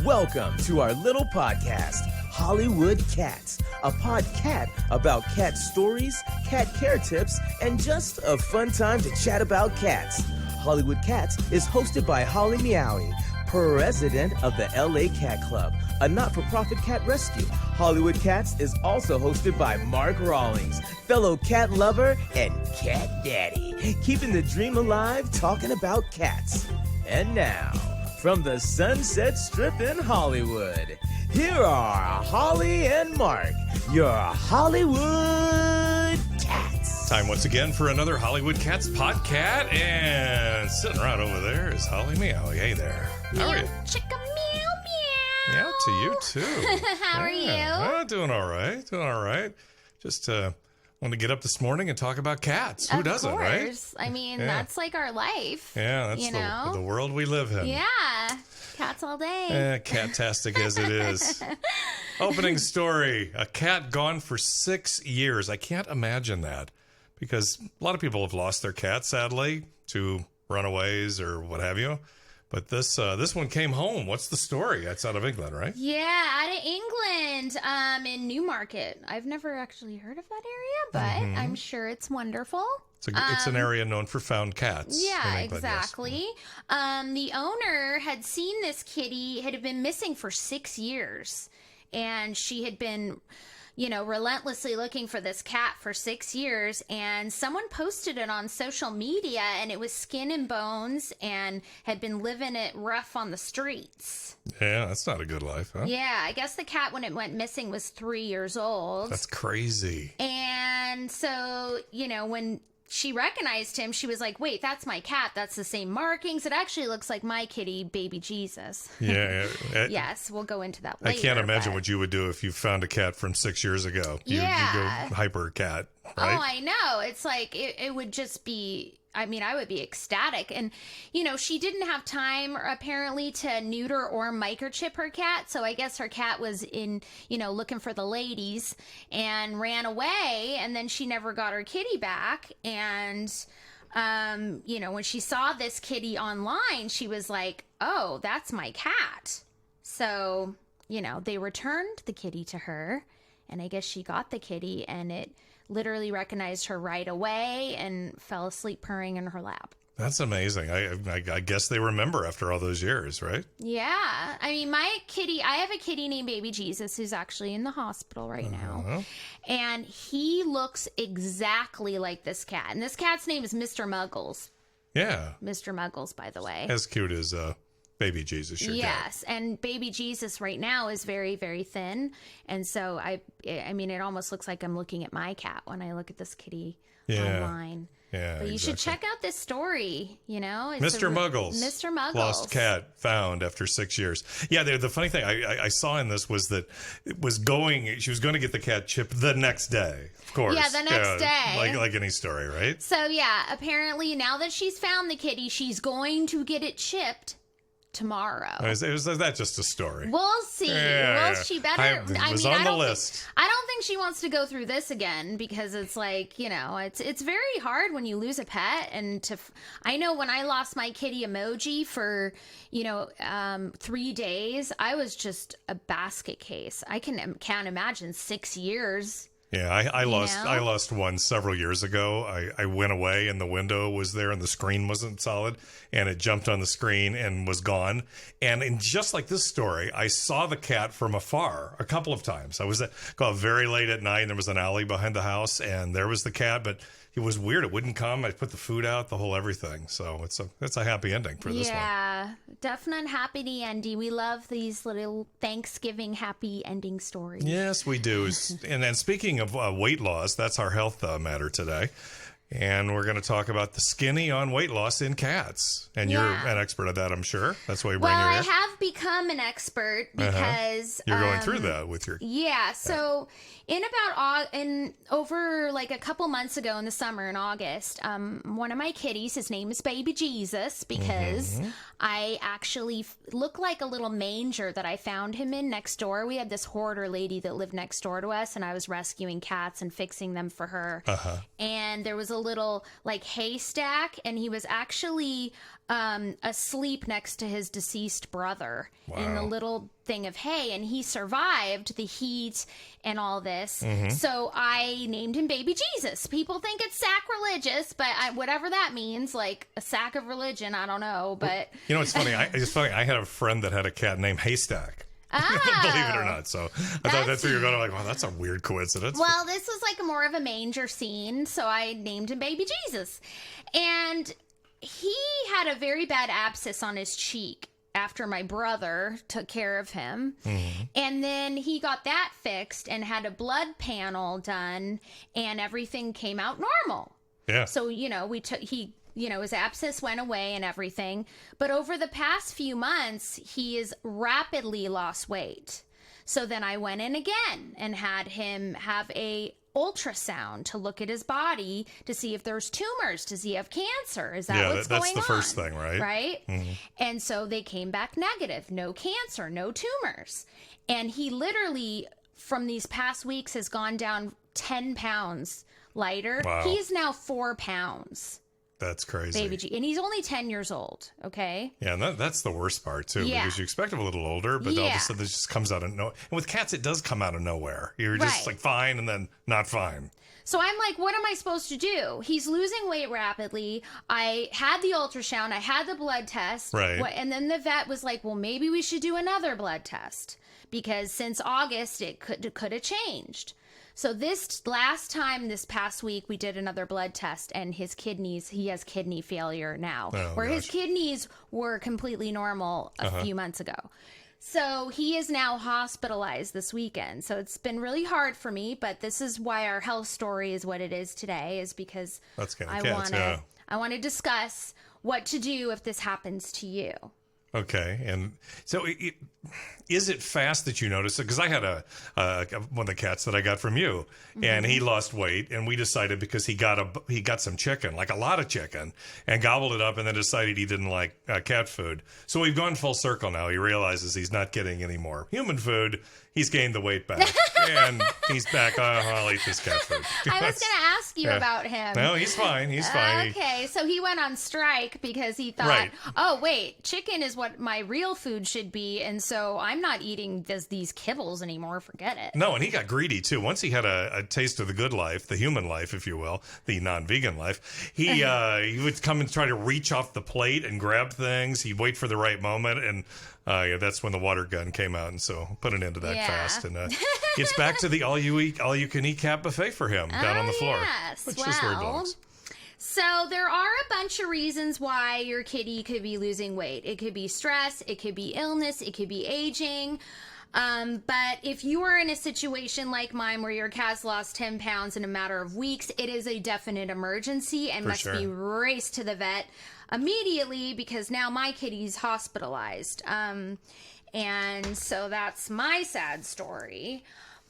Welcome to our little podcast, Hollywood Cats, a podcat about cat stories, cat care tips, and just a fun time to chat about cats. Hollywood Cats is hosted by Holly Meowie, president of the LA Cat Club, a not-for-profit cat rescue. Hollywood Cats is also hosted by Mark Rawlings, fellow cat lover and cat daddy, keeping the dream alive, talking about cats. And now, from the Sunset Strip in Hollywood, here are Holly and Mark, your Hollywood Cats. Time once again for another Hollywood Cats podcast, and sitting right over there is Holly Meow. Hey there. How are you? Chicka meow meow. Yeah, to you too. How are you? Oh, doing all right. Just wanted to get up this morning and talk about cats. Who doesn't, right? I mean, Yeah. that's like our life. Yeah, that's you know? the world we live in. Yeah. Cats all day. Catastic as it is. Opening story. A cat gone for 6 years. I can't imagine that because a lot of people have lost their cats, sadly, to runaways or what have you. But this one came home. What's the story? That's out of England, right? Yeah, out of England, in Newmarket. I've never actually heard of that area, but I'm sure it's wonderful. It's an area known for found cats. Yeah, in England, exactly. Yes. The owner had seen this kitty, had been missing for 6 years, and she had been, relentlessly looking for this cat for 6 years, and someone posted it on social media, and it was skin and bones and had been living it rough on the streets. Yeah, that's not a good life, huh? Yeah, I guess the cat when it went missing was 3 years old. That's crazy. And so, when she recognized him, she was like, wait, that's my cat. That's the same markings. It actually looks like my kitty, Baby Jesus. Yeah. Yes, we'll go into that later. I can't imagine but... what you would do if you found a cat from 6 years ago. You go hyper cat, right? Oh, I know. It's like, it would just be... I mean, I would be ecstatic. And, she didn't have time, apparently, to neuter or microchip her cat. So I guess her cat was in, looking for the ladies and ran away. And then she never got her kitty back. And, when she saw this kitty online, she was like, oh, that's my cat. So, they returned the kitty to her. And I guess she got the kitty and it literally recognized her right away and fell asleep purring in her lap. That's amazing. I guess they remember after all those years, right? Yeah. I mean, I have a kitty named Baby Jesus who's actually in the hospital right now. And he looks exactly like this cat. And this cat's name is Mr. Muggles. Yeah. Mr. Muggles, by the way. As cute as Baby Jesus, your cat. Yes, and Baby Jesus right now is very, very thin, and so I mean, it almost looks like I'm looking at my cat when I look at this kitty online. Yeah, but you should check out this story. It's Mr. Muggles. Mr. Muggles, lost cat found after 6 years. Yeah, the funny thing I saw in this was that she was going to get the cat chipped the next day. Of course, yeah, the next day, like any story, right? So yeah, apparently now that she's found the kitty, she's going to get it chipped tomorrow. Is that just a story? We'll see. She better. I was on the list. I don't think she wants to go through this again because it's like, it's very hard when you lose a pet. And I know when I lost my kitty Emoji for, 3 days, I was just a basket case. I can't imagine 6 years. Yeah, I lost one several years ago. I went away and the window was there and the screen wasn't solid and it jumped on the screen and was gone. And just like this story, I saw the cat from afar a couple of times. I was called very late at night and there was an alley behind the house and there was the cat, but it was weird. It wouldn't come. I put the food out, the whole everything. So it's a happy ending for this one. Yeah, definite happy ending. We love these little Thanksgiving happy ending stories. Yes, we do. And then speaking of weight loss, that's our health matter today. And we're going to talk about the skinny on weight loss in cats. And you're an expert at that, I'm sure. That's why you bring your I have become an expert because... You're going through that with your... Yeah, so over like a couple months ago in the summer in August, one of my kitties, his name is Baby Jesus because I actually look like a little manger that I found him in next door. We had this hoarder lady that lived next door to us and I was rescuing cats and fixing them for her. And there was a a little like haystack, and he was actually asleep next to his deceased brother in a little thing of hay, and he survived the heat and all this. So I named him Baby Jesus. People think it's sacrilegious, but whatever that means, like a sack of religion, I don't know. But you know, it's funny. I had a friend that had a cat named Haystack. Oh, believe it or not. So I thought that's where you're going. Like, wow, that's a weird coincidence. Well, this was like more of a manger scene, so I named him Baby Jesus. And he had a very bad abscess on his cheek after my brother took care of him. And then he got that fixed and had a blood panel done, and everything came out normal. Yeah. So, his abscess went away and everything. But over the past few months, he has rapidly lost weight. So then I went in again and had him have a ultrasound to look at his body to see if there's tumors. Does he have cancer? Is that what's going on? That's the first thing, right? Right? And so they came back negative. No cancer, no tumors. And he literally, from these past weeks, has gone down 10 pounds lighter. Wow. He's now 4 pounds. That's crazy. Baby G. And he's only 10 years old, okay? Yeah, and that's the worst part, too, Yeah. because you expect him a little older, but all of a sudden this just comes out of nowhere. And with cats, it does come out of nowhere. You're just Right. like fine and then not fine. So I'm like, what am I supposed to do? He's losing weight rapidly. I had the ultrasound. I had the blood test. Right. And then the vet was like, well, maybe we should do another blood test because since August, it could have changed. So this past week, we did another blood test, and his kidneys, he has kidney failure now, his kidneys were completely normal a few months ago. So he is now hospitalized this weekend. So it's been really hard for me, but this is why our health story is what it is today, is because I want to discuss what to do if this happens to you. Okay, and so is it fast that you notice it? Because I had one of the cats that I got from you, and he lost weight, and we decided because he got some chicken, like a lot of chicken, and gobbled it up, and then decided he didn't like cat food. So we've gone full circle now. He realizes he's not getting any more human food. He's gained the weight back, and he's back. Oh, I'll eat this cat food. I was going to ask you about him. No, he's fine. He's fine. Okay, so he went on strike because he thought, oh, wait, chicken is what my real food should be, and so I'm not eating these kibbles anymore. Forget it. No, and he got greedy, too. Once he had a taste of the good life, the human life, if you will, the non-vegan life, he would come and try to reach off the plate and grab things. He'd wait for the right moment, and that's when the water gun came out, and so put an end to that fast. And it's back to the all-you-can-eat cat buffet for him down on the floor. Yes. Which is where it belongs. So there are a bunch of reasons why your kitty could be losing weight. It could be stress, it could be illness, it could be aging. But if you are in a situation like mine where your cat's lost 10 pounds in a matter of weeks, it is a definite emergency and must be raced to the vet immediately because now my kitty's hospitalized. And so that's my sad story.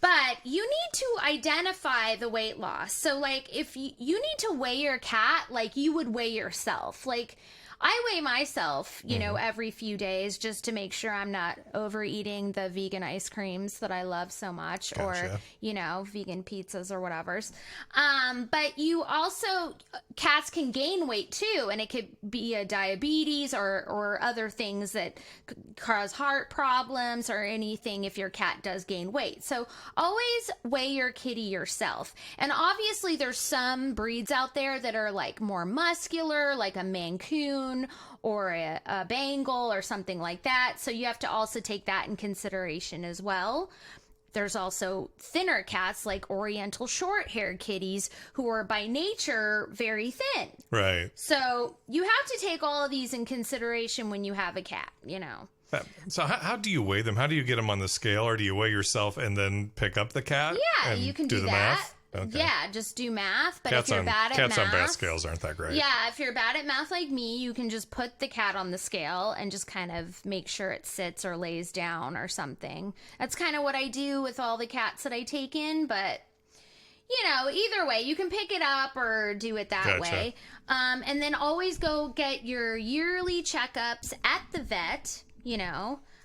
But you need to identify the weight loss. So, like, if you need to weigh your cat like you would weigh yourself. Like, I weigh myself, every few days just to make sure I'm not overeating the vegan ice creams that I love so much or, vegan pizzas or whatever's. But you also, cats can gain weight too. And it could be a diabetes or other things that could cause heart problems or anything if your cat does gain weight. So always weigh your kitty yourself. And obviously there's some breeds out there that are like more muscular, like a Mancoon or a Bengal or something like that. So you have to also take that in consideration as well. There's also thinner cats like Oriental short-haired kitties who are by nature very thin. Right. So you have to take all of these in consideration when you have a cat, So how do you weigh them? How do you get them on the scale, or do you weigh yourself and then pick up the cat? Yeah, you can do the that. Math? Okay. Yeah, just do math. But cats if you're bad at math... Cats on bath scales aren't that great. Yeah, if you're bad at math like me, you can just put the cat on the scale and just kind of make sure it sits or lays down or something. That's kind of what I do with all the cats that I take in, but... either way, you can pick it up or do it that way. And then always go get your yearly checkups at the vet,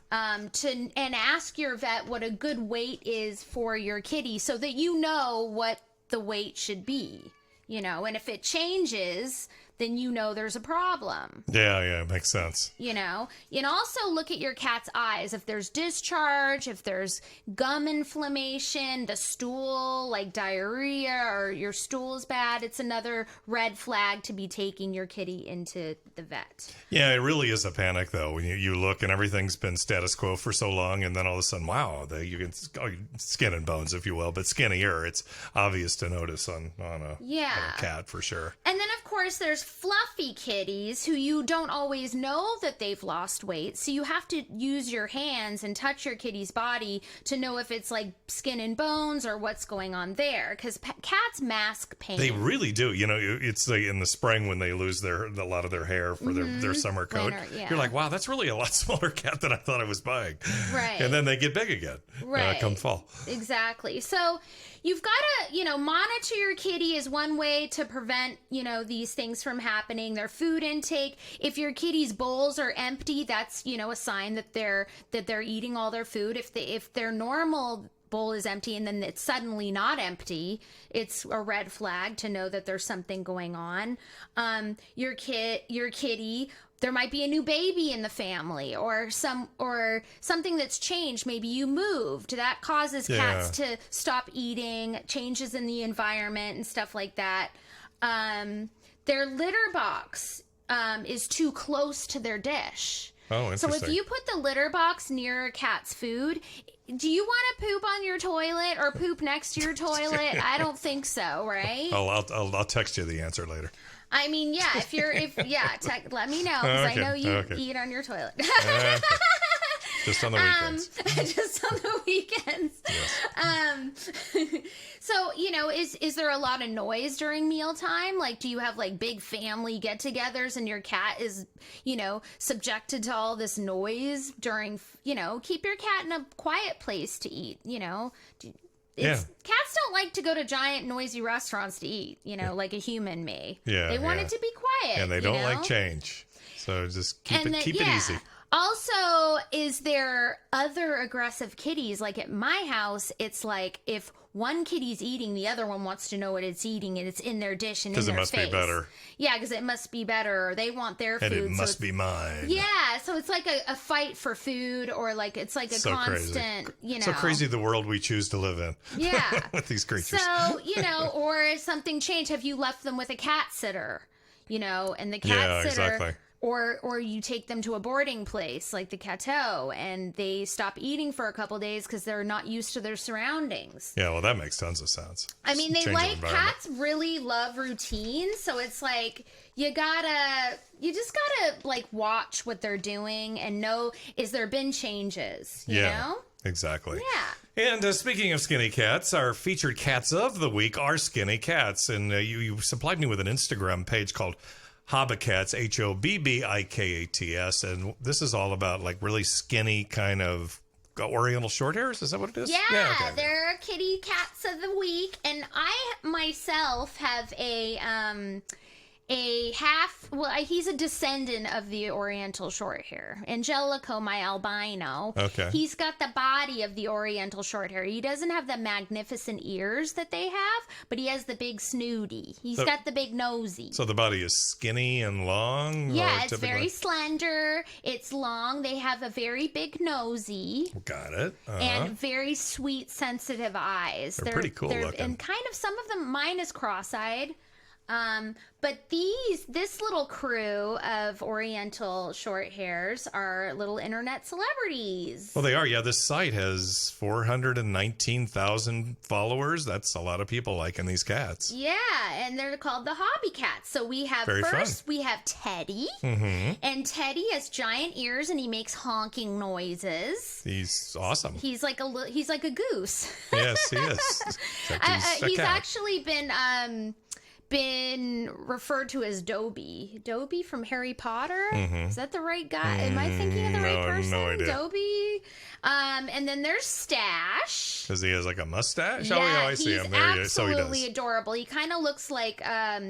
and ask your vet what a good weight is for your kitty so that you know what the weight should be. And if it changes, then there's a problem. Yeah, makes sense. And also look at your cat's eyes. If there's discharge, if there's gum inflammation, the stool, like diarrhea, or your stool is bad, it's another red flag to be taking your kitty into the vet. Yeah, it really is a panic, though, when you look and everything's been status quo for so long, and then all of a sudden, wow, you can skin and bones, if you will, but skinnier. It's obvious to notice on a cat for sure. And then, of course, there's fluffy kitties who you don't always know that they've lost weight. So you have to use your hands and touch your kitty's body to know if it's like skin and bones or what's going on there. Because cats mask pain. They really do. It's in the spring when they lose a lot of their hair for their summer coat. Winter, yeah. You're like, wow, that's really a lot smaller cat than I thought I was buying. Right. And then they get big again. Right. Come fall. Exactly. So you've got to, monitor your kitty is one way to prevent, these things from happening. Their food intake. If your kitty's bowls are empty, that's, a sign that they're eating all their food. If their normal bowl is empty and then it's suddenly not empty, it's a red flag to know that there's something going on. Your kitty, there might be a new baby in the family or something that's changed. Maybe you moved. That causes cats to stop eating, changes in the environment and stuff like that. Their litter box is too close to their dish. Oh, interesting. So if you put the litter box near a cat's food, do you want to poop on your toilet or poop next to your toilet? I don't think so, right? I'll text you the answer later. I mean, yeah, let me know, because I know you eat on your toilet. Just on the weekends. Just on the weekends. Yes. So, is there a lot of noise during mealtime? Like, do you have like big family get-togethers and your cat is, subjected to all this noise during, keep your cat in a quiet place to eat, Cats don't like to go to giant noisy restaurants to eat, like a human may. Yeah. They want it to be quiet. And they don't like change. So just keep it easy. Also, is there other aggressive kitties? Like at my house, it's like if one kitty's eating, the other one wants to know what it's eating, and it's in their dish and in their face. Because it must be better. Yeah, because it must be better, or they want their food. And it must be mine. Yeah, so it's like a fight for food, or like it's like a constant, So crazy the world we choose to live in. Yeah. With these creatures. So, or something changed. Have you left them with a cat sitter? And the cat sitter... Exactly. Or you take them to a boarding place like the Cateau and they stop eating for a couple days because they're not used to their surroundings. Yeah, well, that makes tons of sense. I mean, cats really love routine. So it's like you just gotta like watch what they're doing and know, is there been changes, you know? Exactly. Yeah. And speaking of skinny cats, our featured cats of the week are skinny cats. And you supplied me with an Instagram page called Hobbikats, Hobbikats, and this is all about like really skinny kind of Oriental short hairs. Is that what it is? Yeah, okay. They're kitty cats of the week, and I myself have he's a descendant of the Oriental Shorthair. Angelico, my albino. Okay. He's got the body of the Oriental Shorthair. He doesn't have the magnificent ears that they have, but he has the big snooty. He's got the big nosy. So the body is skinny and long? Yeah, it's very slender. It's long. They have a very big nosy. Got it. And very sweet, sensitive eyes. They're pretty cool looking. And kind of some of them, mine is cross-eyed. But this little crew of Oriental short hairs are little internet celebrities. Well, they are. Yeah, this site has 419,000 followers. That's a lot of people liking these cats. Yeah, and they're called the Hobbikats. So we have we have Teddy, and Teddy has giant ears and he makes honking noises. He's awesome. He's like a goose. Yes, he is. He's actually been referred to as Dobby. Dobby from Harry Potter? Is that the right guy? Am I thinking of the right person? No idea. Dobby. And then there's Stash. Because he has like a mustache? Yeah, I see him. There he is. So he does. Absolutely adorable. He kind of looks like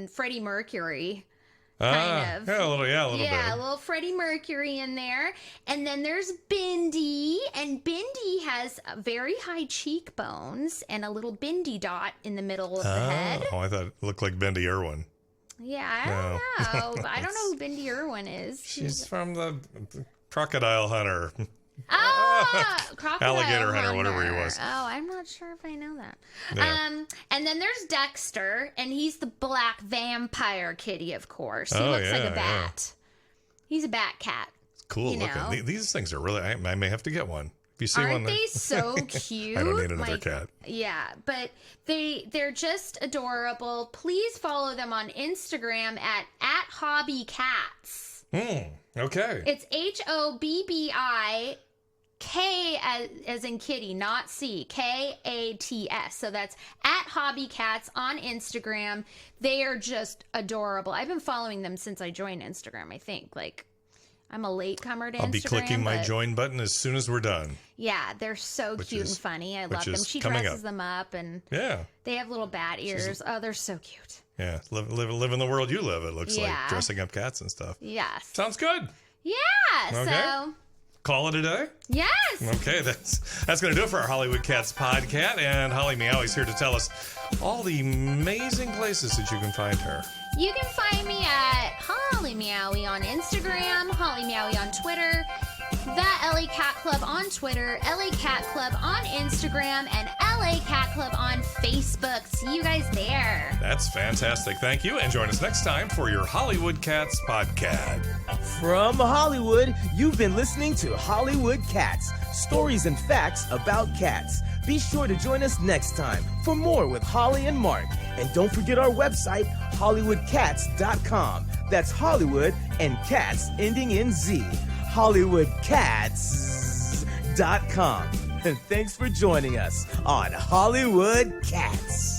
Freddie Mercury. kind of. Yeah, a little bit. Yeah, a little Freddie Mercury in there. And then there's Bindi, and Bindi has very high cheekbones and a little Bindi dot in the middle of the head. Oh, I thought it looked like Bindi Irwin. Yeah, I don't know. I don't know who Bindi Irwin is. She's from the Crocodile Hunter. Crocodile Alligator Hunter, whatever he was. Oh, I'm not sure if I know that. Yeah. And then there's Dexter, and he's the black vampire kitty, of course. He looks like a bat. He's a bat cat. It's cool you looking. know. These things are really. I may have to get one. If you see Aren't one, they so cute? I don't need another cat. Yeah, but they're just adorable. Please follow them on Instagram at HobbyCats. Okay. It's HOBBIK as in kitty, not C, KATS. So that's at HobbyCats on Instagram. They are just adorable. I've been following them since I joined Instagram, I think. Like, I'm a latecomer to Instagram. I'll be clicking my join button as soon as we're done. Yeah, they're so cute and funny. I love them. She dresses them up, and they have little bat ears. Oh, they're so cute. Yeah, live in the world you live, it looks like, dressing up cats and stuff. Yes. Sounds good. Yeah, okay. So... Call it a day? Yes. Okay, that's going to do it for our Hollywood Cats podcast. And Holly Meowie's here to tell us all the amazing places that you can find her. You can find me at Holly Meowie on Instagram, Holly Meowie on Twitter, The LA Cat Club on Twitter, LA Cat Club on Instagram, and LA Cat Club on Facebook. See you guys there. That's fantastic. Thank you. And join us next time for your Hollywood Cats podcast. From Hollywood, you've been listening to Hollywood Cats, stories and facts about cats. Be sure to join us next time for more with Holly and Mark. And don't forget our website, HollywoodCats.com. That's Hollywood and cats ending in Z. HollywoodCats.com. And thanks for joining us on Hollywood Cats.